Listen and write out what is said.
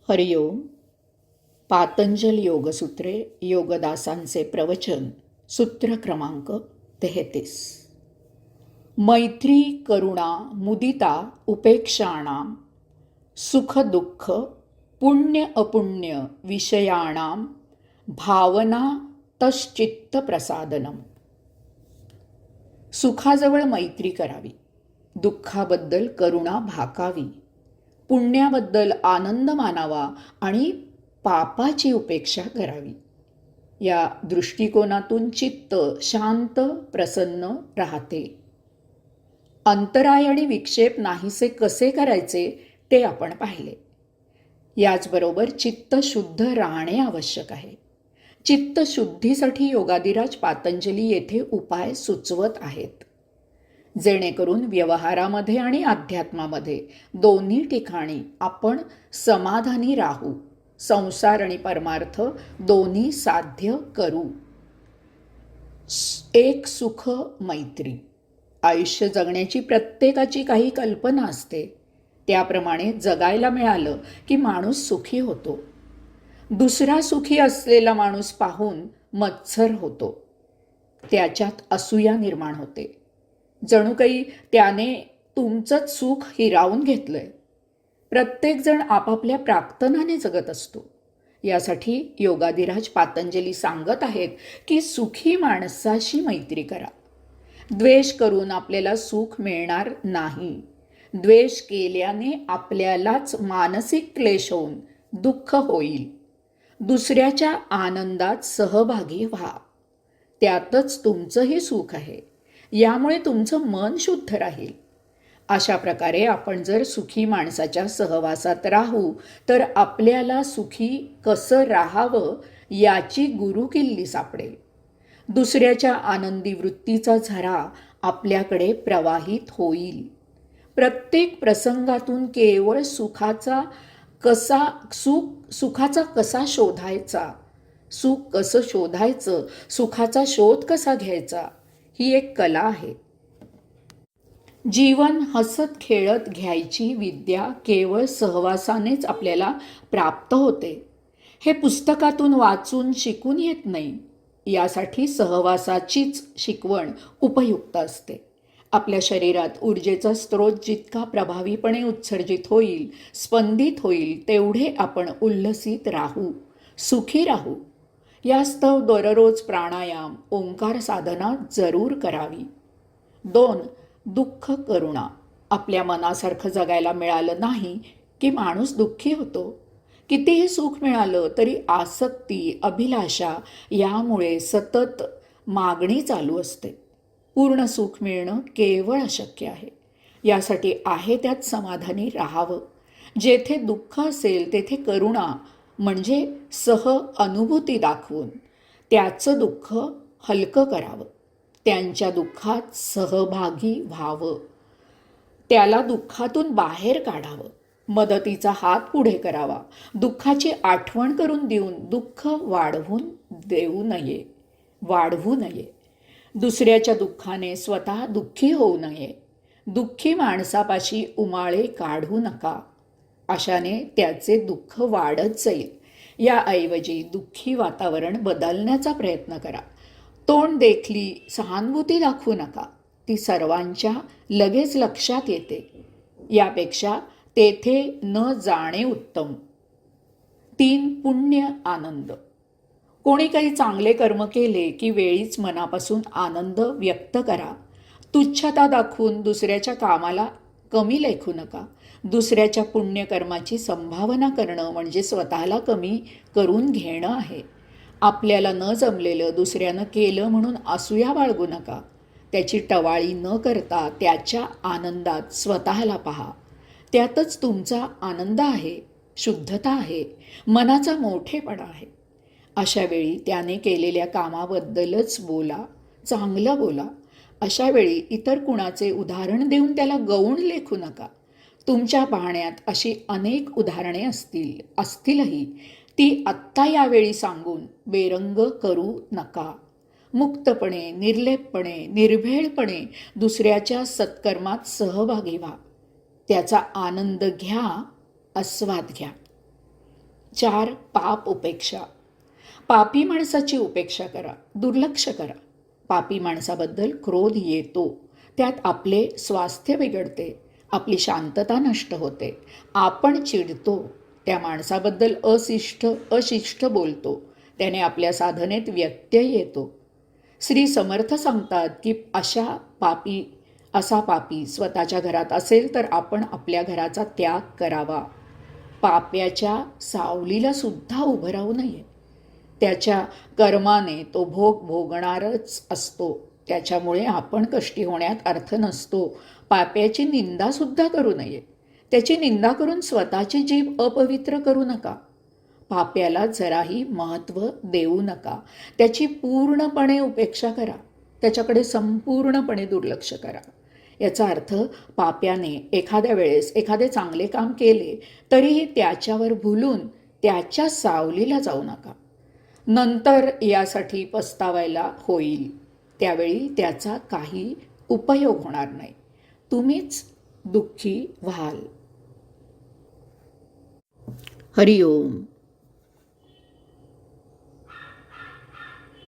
हरिओम. पातंजल योगसूत्रे, योगदासांचे प्रवचन, सूत्र क्रमांक 33. मैत्री, करुणा, मुदिता, उपेक्षाणाम, सुख दुःख, पुण्य अपुण्य विषयाणाम भावना तश्चित्त प्रसादनम. सुखाजवळ मैत्री करावी, दुःखाबद्दल करुणा भाकावी, पुण्याबद्दल आनंद मानावा आणि पापाची उपेक्षा करावी. या दृष्टिकोनातून चित्त शांत प्रसन्न राहते. अंतराय आणि विक्षेप नाहीसे कसे करायचे ते आपण पाहिले. याचबरोबर चित्त शुद्ध राहणे आवश्यक आहे. चित्त शुद्धीसाठी योगादिराज पातंजली येथे उपाय सुचवत आहेत, जेणेकरून व्यवहारामध्ये आणि अध्यात्मामध्ये दोन्ही ठिकाणी आपण समाधानी राहू, संसार आणि परमार्थ दोन्ही साध्य करू. एक सुख मैत्री. आयुष्य जगण्याची प्रत्येकाची काही कल्पना असते, त्याप्रमाणे जगायला मिळालं की माणूस सुखी होतो. दुसरा सुखी असलेला माणूस पाहून मत्सर होतो, त्याच्यात असूया निर्माण होते, जणू काही त्याने तुमचंच सुख हिरावून घेतलंय. प्रत्येकजण आपापल्या प्राक्तनाने जगत असतो. यासाठी योगादिराज पातंजली सांगत आहेत की सुखी माणसाशी मैत्री करा. द्वेष करून आपल्याला सुख मिळणार नाही. द्वेष केल्याने आपल्यालाच मानसिक क्लेश होऊन दुःख होईल. दुसऱ्याच्या आनंदात सहभागी व्हा, त्यातच तुमचंही सुख आहे. यामुळे तुमचं मन शुद्ध राहील. अशा प्रकारे आपण जर सुखी माणसाच्या सहवासात राहू तर आपल्याला सुखी कसं राहावं याची गुरुकिल्ली सापडेल. दुसऱ्याच्या आनंदी वृत्तीचा झरा आपल्याकडे प्रवाहित होईल. प्रत्येक प्रसंगातून केवळ सुखाचा कसा शोधायचा, सुख कसं शोधायचं, सुखाचा शोध कसा घ्यायचा, ही एक कला आहे. जीवन हसत खेळत घ्यायची विद्या केवळ सहवासानेच आपल्याला प्राप्त होते. हे पुस्तकातून वाचून शिकून येत नाही. यासाठी सहवासाचीच शिकवण उपयुक्त असते. आपल्या शरीरात ऊर्जेचा स्रोत जितका प्रभावीपणे उत्सर्जित होईल, स्पंदित होईल, तेवढे आपण उल्हसित राहू, सुखी राहू. यास्तव दररोज प्राणायाम, ओंकार साधना जरूर करावी. 2. दुःख करुणा. आपल्या मनासारखं जगायला मिळालं नाही की माणूस दुःखी होतो. कितीही सुख मिळालं तरी आसक्ती, अभिलाषा यामुळे सतत मागणी चालू असते. पूर्ण सुख मिळणं केवळ अशक्य आहे. यासाठी आहे त्यात समाधानी राहावं. जेथे दुःख असेल तेथे करुणा म्हणजे सह अनुभूती दाखवून त्याचं दुःख हलकं करावं, त्यांच्या दुःखात सहभागी व्हावं, त्याला दुःखातून बाहेर काढावं, मदतीचा हात पुढे करावा. दुःखाची आठवण करून देऊन दुःख वाढवू नये. दुसऱ्याच्या दुःखाने स्वतः दुःखी होऊ नये. दुःखी माणसापाशी उमाळे काढू नका. अशाने त्याचे दुःख वाढत जाईल. याऐवजी दुःखी वातावरण बदलण्याचा प्रयत्न करा. तोंड देखली सहानुभूती दाखवू नका. ती सर्वांच्या लगेच लक्षात येते. यापेक्षा तेथे न जाणे उत्तम. 3. पुण्य आनंद. कोणी काही चांगले कर्म केले की वेळीच मनापासून आनंद व्यक्त करा. तुच्छता दाखवून दुसऱ्याच्या कामाला कमी लेखू नका. दुसऱ्याच्या पुण्यकर्माची संभावना करणं म्हणजे स्वतःला कमी करून घेणं आहे. आपल्याला न जमलेलं दुसऱ्यानं केलं म्हणून असूया बाळगू नका. त्याची टवाळी न करता त्याच्या आनंदात स्वतःला पहा. त्यातच तुमचा आनंद आहे, शुद्धता आहे, मनाचा मोठेपणा आहे. अशा वेळी त्याने केलेल्या कामाबद्दलच बोला, चांगलं बोला. अशा वेळी इतर कुणाचे उदाहरण देऊन त्याला गौण लेखू नका. तुमच्या पाहण्यात अशी अनेक उदाहरणे असतीलही ती आत्ता यावेळी सांगून बेरंग करू नका. मुक्तपणे, निर्लेपपणे, निर्भेळपणे दुसऱ्याच्या सत्कर्मात सहभागी व्हा. त्याचा आनंद घ्या, आस्वाद घ्या. 4. पाप उपेक्षा. पापी माणसाची उपेक्षा करा, दुर्लक्ष करा. पापी माणसाबद्दल क्रोध येतो, त्यात आपले स्वास्थ्य बिघडते, आपली शांतता नष्ट होते, आपण चिडतो, त्या माणसाबद्दल अशिष्ट बोलतो, त्याने आपल्या साधनेत व्यत्यय येतो. श्री समर्थ सांगतात की असा पापी स्वतःच्या घरात असेल तर आपण आपल्या घराचा त्याग करावा. पाप्याच्या सावलीला सुद्धा उभं राहू नये. त्याच्या कर्माने तो भोग भोगणारच असतो. त्याच्यामुळे आपण कष्टी होण्यात अर्थ नसतो. पाप्याची निंदासुद्धा करू नये. त्याची निंदा करून स्वतःची जीभ अपवित्र करू नका. पाप्याला जराही महत्त्व देऊ नका. त्याची पूर्णपणे उपेक्षा करा. त्याच्याकडे संपूर्णपणे दुर्लक्ष करा. याचा अर्थ पाप्याने एखाद्या वेळेस एखादे चांगले काम केले तरीही त्याच्यावर भुलून त्याच्या सावलीला जाऊ नका. नंतर यासाठी पस्तावायला होईल. त्यावेळी त्याचा काही उपयोग होणार नाही. तुम्हीच दुःखी व्हाल. हरिओम.